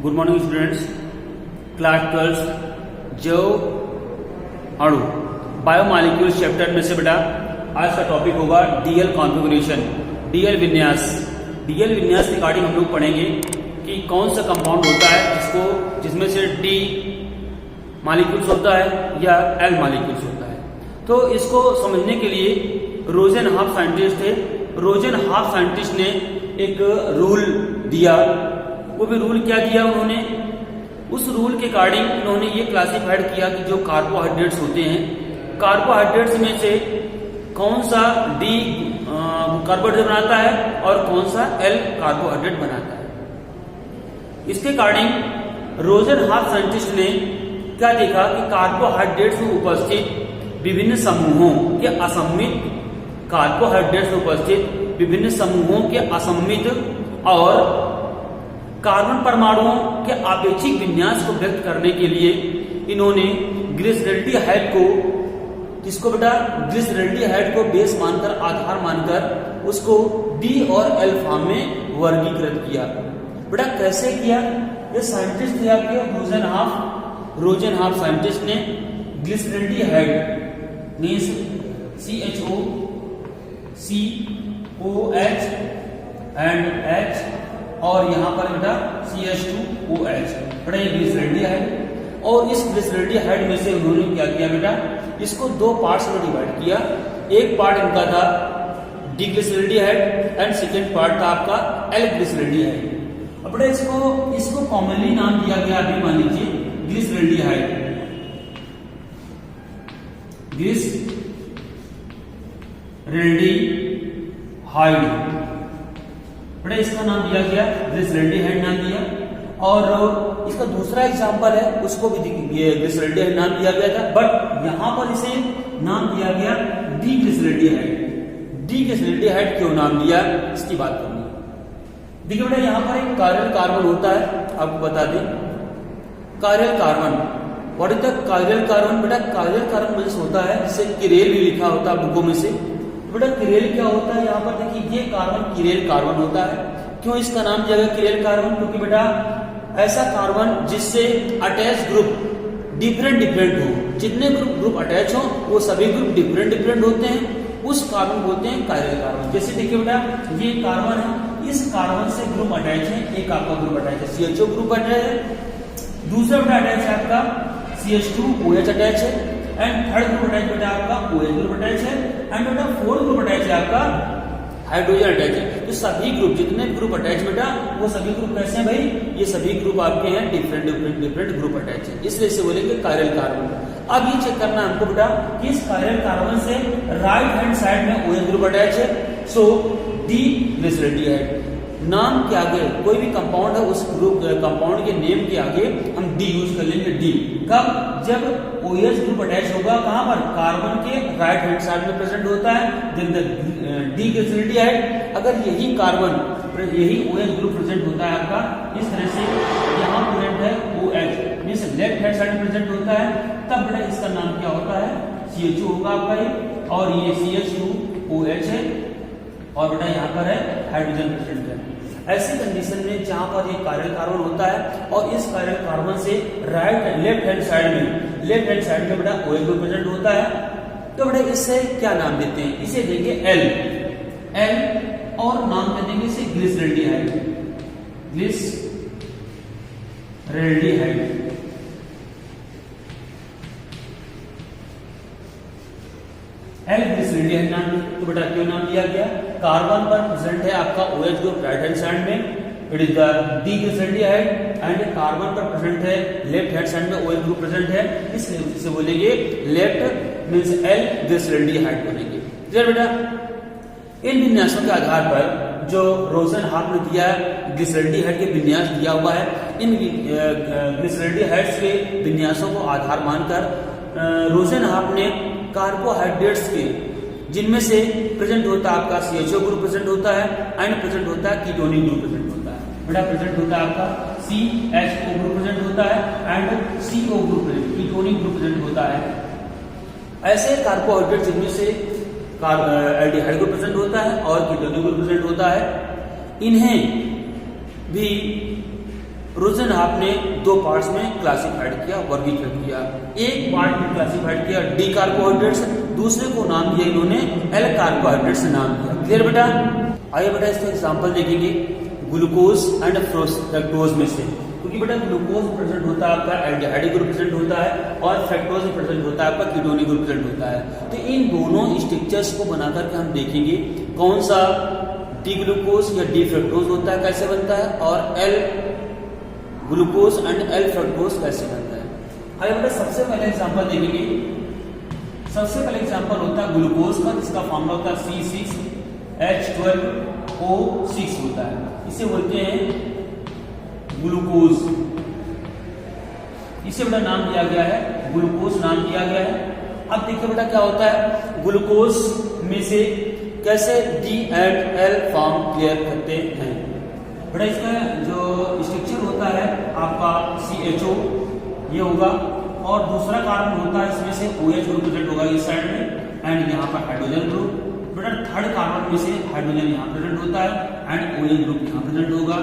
Good morning students, class 12 जैव अणु biomolecules chapter में से बेटा आज का टॉपिक होगा डीएल कॉन्फ़िगरेशन, डीएल विन्यास। डीएल विन्यास रिगार्डिंग हम लोग पढ़ेंगे कि कौन सा कंपाउंड होता है जिसमें से डी मॉलिक्यूल्स होता है या एल मॉलिक्यूल्स होता है। तो इसको समझने के लिए रोजन हाफ साइंटिस्ट थे। रोजन हाफ साइंटिस्ट ने एक रूल दिया। वो भी रूल क्या दिया उन्होंने, उस रूल के अकॉर्डिंग उन्होंने ये क्लासिफाइड किया कि जो कार्बोहाइड्रेट्स होते हैं, कार्बोहाइड्रेट्स में से कौन सा डी कार्बोहाइड्रेट बनाता है और कौन सा एल कार्बोहाइड्रेट बनाता है। इसके अकॉर्डिंग रोजन हाफ साइंटिस्ट ने क्या देखा कि कार्बोहाइड्रेट्स में उपस्थित विभिन्न समूहों के असम्मित कार्बोहाइड्रेट्स में उपस्थित विभिन्न समूहों के असम्मित और कार्बन परमाणुओं के आपेक्षिक विन्यास को व्यक्त करने के लिए इन्होंने ग्लिसरल्डिहाइड को, जिसको बेटा ग्लिसरल्डिहाइड को बेस मानकर, आधार मानकर उसको डी और एल फॉर्म में वर्गीकृत किया। बेटा कैसे किया? ये साइंटिस्ट थे आपके रोजन हाफ साइंटिस्ट ने glyceraldehyde means CHOCOH and H और यहाँ पर बेटा CH2OH, बेटा ये ग्लिसरल्डिहाइड। और इस ग्लिसरल्डिहाइड में से उन्होंने क्या किया बेटा, इसको दो पार्ट्स में डिवाइड किया। एक पार्ट इनका था डिग्लिसरल्डिहाइड एंड सेकेंड पार्ट था आपका एल ग्लिसरल्डिहाइड। अब बेटा इसको कॉमनली नाम दिया गया, अभी मान लीजिए ग्लिसरल्डिहाइड, बेटा इसका नाम दिया गया ग्लिसरल्डिहाइड नाम दिया। और इसका दूसरा एग्जांपल है, उसको भी ग्लिसरल्डिहाइड नाम दिया गया था, बट यहां पर इसे नाम दिया गया डिग्लिसरल्डिहाइड। डिग्लिसरल्डिहाइड क्यों नाम दिया, इसकी बात करनी। देखिए बेटा यहाँ पर एक कायरल कार्बन होता है, आपको बता दें chiral carbon. What is the chiral carbon? बेटा कायरल कार्बन मींस होता है, जिसे किरेल भी लिखा होता है बुकों में से। बेटा किरेल क्या होता है, यहाँ पर देखिए ये कार्बन किरेल कार्बन होता है। क्यों इसका नाम दिया गया किरेल कार्बन? क्योंकि बेटा ऐसा कार्बन जिससे अटैच ग्रुप डिफरेंट हो, जितने ग्रुप अटैच हो वो सभी ग्रुप डिफरेंट होते हैं, उस कार्बन बोलते हैं कायरल कार्बन। जैसे देखिए बेटा ये कार्बन है, इस कार्बन से ग्रुप अटैच है, एक आपका ग्रुप अटैच है CHO ग्रुप अटैच है, दूसरा बेटा अटैच है आपका CH2OH अटैच है, एंड थर्ड ग्रुप अटैच बेटा आपका OH ग्रुप अटैच है, एंड बेटा फोर्थ ग्रुप अटैच है आपका हाइड्रोजन अटैच है। तो सभी ग्रुप, जितने ग्रुप अटैच बेटा वो सभी ग्रुप कैसे हैं भाई, ये सभी ग्रुप आपके हैं डिफरेंट ग्रुप अटैच है, इसलिए इसे बोलेंगे कायरल कार्बन। अब ये चेक करना हमको बेटा कि इस कायरल कार्बन से राइट हैंड साइड में OH ग्रुप अटैच है, सो डी ग्लिसरल्डिहाइड। नाम के आगे कोई भी कंपाउंड है, उस ग्रुप कंपाउंड के नेम के आगे हम डी यूज कर लेंगे। डी कब? जब OH ग्रुप अटैच होगा कहां पर, कार्बन के राइट हैंड साइड में प्रेजेंट होता है, देन डी ग्लिसरल्डिहाइड। अगर यही कार्बन, यही OH ग्रुप प्रेजेंट होता है आपका इस तरह से, यहाँ प्रेजेंट है OH means left hand side में प्रेजेंट होता है, तब बेटा इसका नाम क्या होता है, CHO होगा आपका ये, और ये CH2OH है, और बेटा यहाँ पर है हाइड्रोजन प्रेजेंट है। ऐसी कंडीशन में जहां पर ये कायरल कार्बन होता है और इस कायरल कार्बन से लेफ्ट हैंड साइड में बेटा OH ग्रुप प्रेजेंट होता है, तो बेटा इससे क्या नाम देते हैं, इसे देंगे एल, और नाम दे देंगे इसे ग्लिसरल्डिहाइड। एल ग्लिसरल्डिहाइड नाम। तो बेटा क्यों नाम दिया गया, कार्बन पर प्रेजेंट है आपका OH group right hand side में, it is the D glyceraldehyde, and carbon पर प्रेजेंट है लेफ्ट हैंड साइड में OH ग्रुप प्रेजेंट है, इसलिए इसे बोलेंगे लेफ्ट मींस एल ग्लिसरल्डिहाइड बोलेंगे। क्लियर बेटा? इन विन्यासों के आधार पर जो रोजन हाफ ने दिया ग्लिसरल्डिहाइड के विन्यास दिया हुआ है, इन ग्लिसरल्डिहाइड्स के विन्यासों को आधार मानकर रोजन हाफ ने कार्बोहाइड्रेट्स के, जिनमें से प्रेजेंट होता है आपका CHO ग्रुप प्रेजेंट होता है, एंड प्रेजेंट होता है कीटोनिक ग्रुप प्रेजेंट होता है। बेटा प्रेजेंट होता है आपका CHO ग्रुप प्रेजेंट होता है, and CO group ketonic group present होता है। ऐसे कार्बोहाइड्रेट जिनमें से एल्डिहाइड ग्रुप प्रेजेंट होता है और कीटोनिक ग्रुप प्रेजेंट होता है, इन्हें भी रोजन आपने दो पार्ट्स में क्लासिफाइड किया, वर्गीकृत किया। एक पार्ट में क्लासिफाइड किया डी कार्बोहाइड्रेट्स, दूसरे को नाम दिया इन्होंने एल कार्बोहाइड्रेट्स नाम दिया। क्लियर बेटा? आइए बेटा इसका एग्जांपल देखेंगे ग्लूकोज एंड फ्रक्टोज में से, क्योंकि बेटा ग्लूकोज प्रेजेंट होता है आपका एल्डिहाइड ग्रुप प्रेजेंट होता है और फ्रक्टोज प्रेजेंट होता है आपका कीटोनिक ग्रुप प्रेजेंट होता है। तो इन दोनों स्ट्रक्चर्स को बनाकर के हम देखेंगे कौन सा डी ग्लूकोज या डी फ्रक्टोज होता है, कैसे बनता है, और L glucose and L fructose कैसे बनता है। आइए बेटा सबसे पहले एग्जांपल देखेंगे। सबसे पहले एग्जांपल होता है ग्लूकोज का, जिसका फॉर्मूला होता है C6H12O6 होता है। इसे बोलते हैं ग्लूकोज। इसे बेटा नाम दिया गया है ग्लूकोज, नाम दिया गया है। अब देखिए बेटा क्या होता है, ग्लूकोज में से कैसे D and L form clear करते हैं। बेटा इसका जो स्ट्रक्चर होता है आपका CHO ये होगा, और दूसरा कार्बन होता है इसमें से OH ग्रुप प्रेजेंट होगा इस साइड में, एंड यहाँ पर हाइड्रोजन ग्रुप। बेटा थर्ड कार्बन में से हाइड्रोजन यहाँ प्रेजेंट होता है एंड OH ग्रुप यहाँ प्रेजेंट होगा।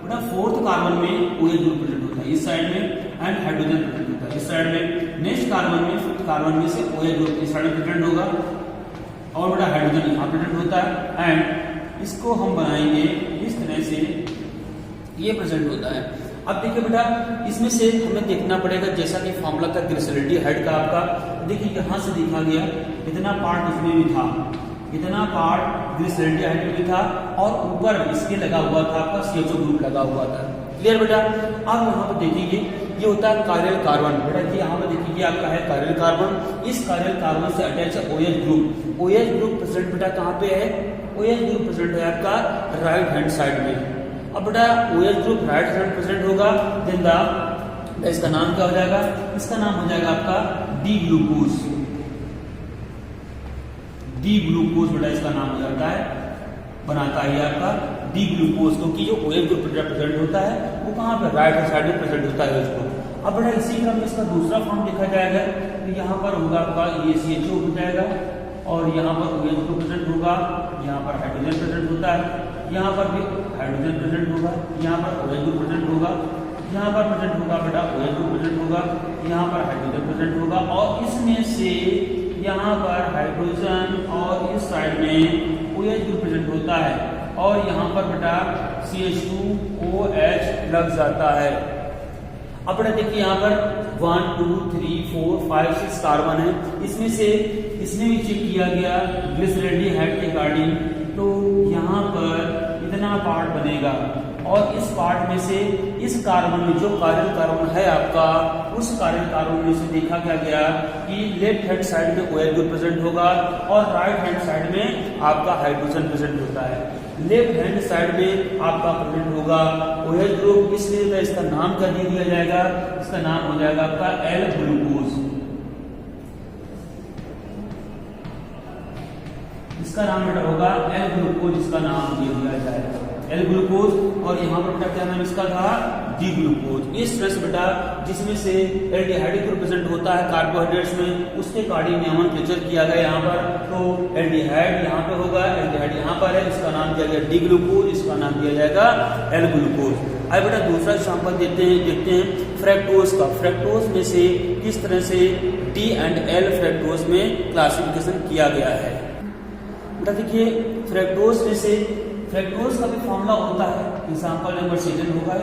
बेटा फोर्थ कार्बन में OH ग्रुप प्रेजेंट होता है इस साइड में एंड हाइड्रोजन प्रेजेंट होता है इस साइड में। नेक्स्ट कार्बन में फिफ्थ कार्बन में से OH ग्रुप इस साइड में प्रेजेंट होगा और बेटा हाइड्रोजन यहाँ प्रेजेंट होता है, एंड इसको हम बनाएंगे इस तरह से, ये प्रेजेंट होता है। अब देखिए बेटा इसमें से हमें देखना पड़ेगा, जैसा कि फॉर्मूला का ग्लिसरॉल्डी हेड का आपका देखिए यहाँ से देखा गया इतना पार्ट इसमें भी था, इतना पार्ट ग्लिसरॉल्डी हेड में भी था, और ऊपर इसके लगा हुआ था आपका CHO ग्रुप लगा हुआ था। क्लियर बेटा? अब यहाँ पर देखिए ये होता है कायरल कार्बन। बेटा जी यहाँ पर देखिए आपका है कायरल कार्बन, इस कायरल कार्बन से अटैच है OH group. OH group present बेटा कहाँ पे है, OH ग्रुप प्रेजेंट है आपका राइट हैंड साइड में। अब बेटा OH group right hand present होगा, देन द इसका नाम क्या हो जाएगा, इसका नाम हो जाएगा आपका डी ग्लूकोज। डी ग्लूकोज बेटा इसका नाम हो जाता है, बनाता है आपका डी ग्लूकोज, क्योंकि जो OH ग्रुप प्रेजेंट होता है वो कहाँ पे राइट हैंड साइड में प्रेजेंट होता है OH ग्रुप। अब बेटा इसी क्रम में इसका दूसरा फॉर्म देखा जाएगा, तो यहाँ पर होगा आपका ये CHO हो जाएगा, और यहाँ पर OH ग्रुप प्रेजेंट होगा, यहाँ पर हाइड्रोजन प्रेजेंट होता है, यहाँ पर भी हाइड्रोजन प्रेजेंट होगा, यहाँ पर OH ग्रुप प्रेजेंट होगा, यहाँ पर प्रेजेंट होगा बेटा OH ग्रुप प्रेजेंट होगा, यहाँ पर हाइड्रोजन प्रेजेंट होगा, और इसमें से यहाँ पर हाइड्रोजन और इस साइड में OH ग्रुप प्रेजेंट होता है, और यहाँ पर बेटा CH2OH लग जाता है। अब बेटा देखिए यहाँ पर 1 2 3 4 5 6 कार्बन है, इसमें भी चेक किया गया ग्लिसरॉल्डी हेड के अकॉर्डिंग, तो यहाँ पर इतना पार्ट बनेगा, और इस पार्ट में से इस कार्बन में जो कायरल कार्बन है आपका, उस कायरल कार्बन में से देखा क्या गया कि लेफ्ट हैंड साइड में OH ग्रुप प्रेजेंट होगा और राइट हैंड साइड में आपका हाइड्रोजन प्रेजेंट होता है। लेफ्ट हैंड साइड में आपका प्रेजेंट होगा OH ग्रुप, इसलिए इसका नाम क्या दे दिया जाएगा, इसका नाम हो जाएगा आपका एल ग्लूकोज। इसका नाम बेटा होगा एल ग्लूकोज, इसका नाम दे दिया जाएगा एल ग्लूकोज, और यहाँ पर बेटा क्या नाम इसका था, डी ग्लूकोज। इस तरह से बेटा जिसमें से एल्डिहाइड ग्रुप प्रेजेंट होता है कार्बोहाइड्रेट्स में, उसके अकॉर्डिंग नोमेनक्लेचर किया गया यहाँ पर, तो एल्डिहाइड यहाँ पे होगा, एल्डिहाइड यहाँ पर है, इसका नाम दिया गया डी ग्लूकोज, इसका नाम दिया जाएगा एल ग्लूकोज। अब बेटा दूसरा एग्जांपल देखते हैं फ्रक्टोज का। फ्रक्टोज में से किस तरह से डी एंड एल फ्रक्टोज में क्लासिफिकेशन किया गया है। बेटा देखिए फ्रक्टोज में से फ्रक्टोज का भी फॉर्मूला होता है, एग्जांपल नंबर 7 होगा,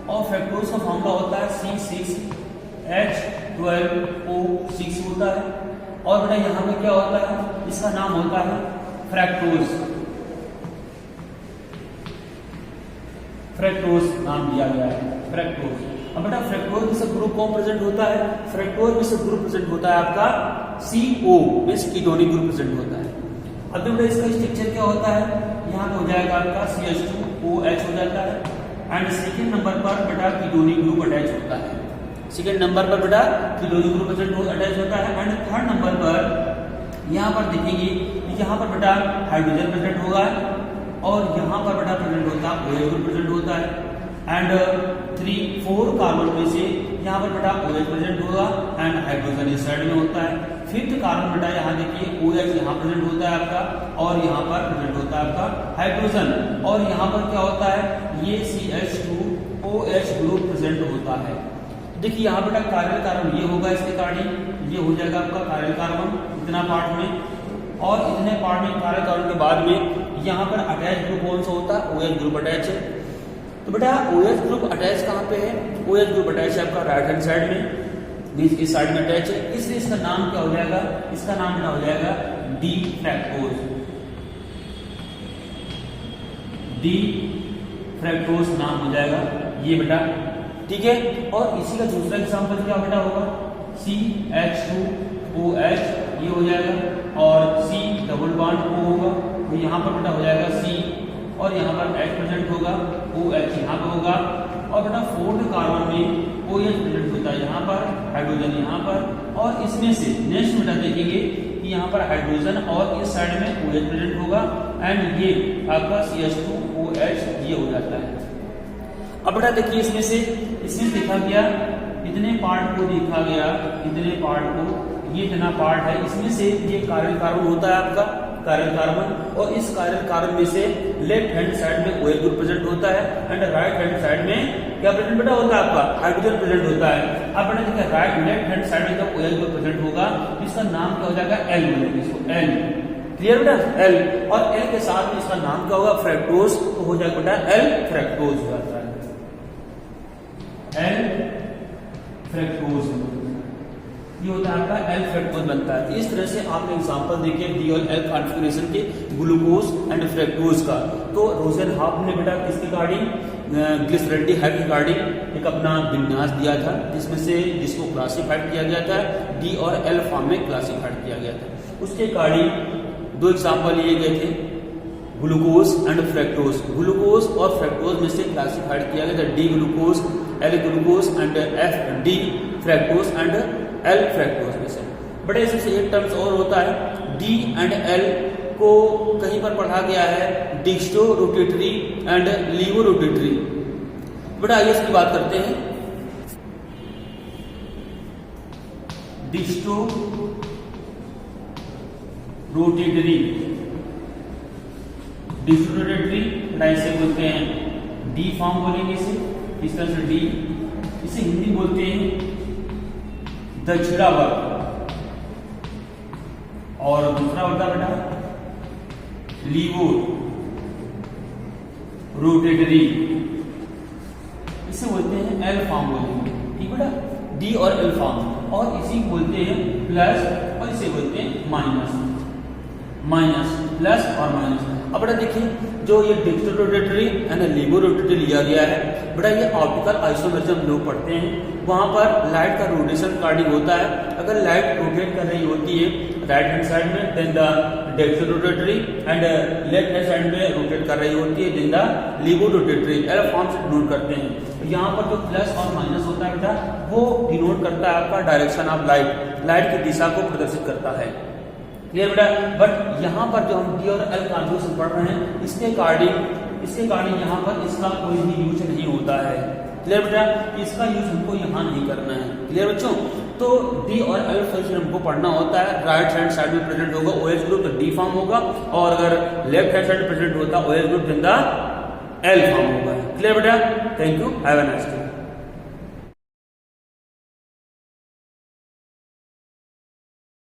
और फ्रक्टोज का फॉर्मूला होता है C6H12O6 होता है, और बेटा यहाँ पे क्या होता है, इसका नाम होता है फ्रक्टोज। फ्रक्टोज नाम दिया गया है फ्रक्टोज। अब बेटा फ्रक्टोज में से ग्रुप कौन प्रेजेंट होता है, फ्रक्टोज में से ग्रुप प्रेजेंट होता है आपका CO में कीटोनिक ग्रुप प्रेजेंट होता है। अब बेटा इसका स्ट्रक्चर क्या होता है, यहाँ पे हो जाएगा आपका CH2OH हो जाता है, एंड सेकेंड नंबर पर बेटा कीटोनिक ग्रुप अटैच होता है। सेकेंड नंबर पर बेटा कीटोनिक ग्रुप अटैच होता है, एंड थर्ड नंबर पर यहाँ पर देखेंगे, यहाँ पर बेटा हाइड्रोजन प्रेजेंट होगा, और यहाँ पर बेटा प्रेजेंट होता है OH ग्रुप प्रेजेंट होता है, एंड 3 4 कार्बन में से यहाँ पर बेटा OH प्रेजेंट होगा एंड हाइड्रोजन इस साइड में होता है। फिफ्थ कार्बन बेटा यहाँ देखिए OH यहाँ प्रेजेंट होता है आपका, और यहाँ पर प्रेजेंट होता है आपका हाइड्रोजन, और यहाँ पर क्या होता है ये CH2OH ग्रुप प्रेजेंट होता है। देखिए यहाँ बेटा कार्यल कार्बन ये होगा, इसके कार्डिंग ये हो जाएगा आपका कार्यल कार्बन इतना पार्ट में, और इतने पार्ट में कार्यल कार्बन के बाद में यहाँ पर अटैच ग्रुप कौन सा होता है, OH ग्रुप अटैच है। तो बेटा OH ग्रुप अटैच कहाँ पे है, OH ग्रुप अटैच है आपका राइट हैंड साइड में, इस साइड में अटैच है, इसलिए इसका नाम क्या हो जाएगा, इसका नाम क्या हो जाएगा डी फ्रैक्टोज, डी फ्रैक्टोज नाम हो जाएगा ये बेटा, ठीक है। और इसी का दूसरा एग्जांपल क्या बेटा होगा, CH2OH ये हो जाएगा, और C डबल बॉन्ड O होगा, तो यहाँ पर बेटा हो जाएगा C, और यहाँ पर H प्रेजेंट होगा, OH यहाँ पर होगा, और बेटा फोर्थ कार्बन में OH प्रेजेंट होता है यहाँ पर, हाइड्रोजन यहाँ पर, और इसमें से नेक्स्ट बेटा देखेंगे कि यहाँ पर हाइड्रोजन और इस साइड में OH प्रेजेंट होगा, एंड ये आपका CH2OH ये हो जाता है। अब बेटा देखिए इसमें देखा गया इतने पार्ट को देखा गया, इतने पार्ट को, ये इतना पार्ट है, इसमें से ये कार्यल कार्बन होता है आपका कार्यल कार्बन, और इस कार्यल कार्बन में से लेफ्ट हैंड साइड में OH ग्रुप प्रेजेंट होता है, एंड राइट हैंड साइड में क्या प्रेजेंट बेटा होता है आपका हाइड्रोजन प्रेजेंट होता है। अब बेटा देखिए राइट लेफ्ट हैंड साइड में जब OH ग्रुप प्रेजेंट होगा इसका नाम क्या हो जाएगा L बोलेंगे इसको, L, क्लियर बेटा L, और L के साथ में इसका नाम क्या होगा फ्रैक्टोज, तो हो जाएगा बेटा L फ्रैक्टोज हो जाता है, L फ्रैक्टोज ये होता है आपका L फ्रैक्टोज बनता है। इस तरह से आपने एग्जांपल देखे D और L कॉन्फ़िगरेशन के ग्लूकोज एंड फ्रैक्टोज का। तो रोज़ेनहाफ ने बेटा किसके रिगार्डिंग ग्लिसरल्डिहाइड रिगार्डिंग एक अपना विन्यास दिया था, जिसमें से जिसको क्लासिफाइड किया गया था D और L फॉर्म में क्लासिफाइड किया गया था। उसके रिगार्डिंग दो एग्जाम्पल लिए गए थे, ग्लूकोज एंड फ्रैक्टोज। ग्लूकोज और फ्रैक्टोज में से क्लासिफाइड किया गया था D glucose, L glucose and D fructose and L fructose में से। बड़े इसमें से एक टर्म्स और होता है D एंड L को कहीं पर पढ़ा गया है डिक्स्टो रोटेटरी एंड लीवो रोटेटरी। बड़ा आइए इसकी बात करते हैं। डिक्स्टो रोटेटरी, डिक्स्टो रोटेटरी इसे बोलते हैं डी फॉर्म बोलेंगे इसे, इस तरह से डी, इसे हिंदी बोलते हैं दक्षिणावर्त, और दूसरा होता बेटा लीवो रोटेटरी, इसे बोलते हैं एल फॉर्म बोलेंगे, ठीक बेटा, डी और एल फॉर्म, और इसी को बोलते हैं प्लस, और इसे बोलते हैं माइनस, माइनस प्लस और माइनस। अब बेटा देखिए जो ये डिक्स्टो रोटेटरी एंड लीवो रोटेटरी लिया गया है बेटा, ये ऑप्टिकल आइसोमेरिज्म लोग पढ़ते हैं, वहां पर लाइट का रोटेशन कार्डिंग होता है। अगर लाइट रोटेट कर रही होती है राइट हैंड साइड में then the dextro rotatory, and left hand side में रोटेट कर रही होती है then the laevo rotatory, L form से डिनोट करते हैं। यहाँ पर जो प्लस और माइनस होता है बेटा वो डिनोट करता है आपका डायरेक्शन ऑफ लाइट, लाइट की दिशा को प्रदर्शित करता है, क्लियर बेटा। बट यहाँ पर जो हम डी और एल कॉन्फ़िगरेशन पढ़ रहे हैं इसके कार्डिंग यहाँ पर इसका कोई भी यूज नहीं होता है, क्लियर बेटा, इसका यूज हमको यहाँ नहीं करना है, क्लियर बच्चों। तो डी और एल फंक्शन हमको पढ़ना होता है, राइट हैंड साइड में प्रेजेंट होगा OH ग्रुप तो डी फॉर्म होगा, और अगर लेफ्ट हैंड साइड में प्रेजेंट होता OH group then the L form होगा, क्लियर बेटा। Thank you, have a nice day.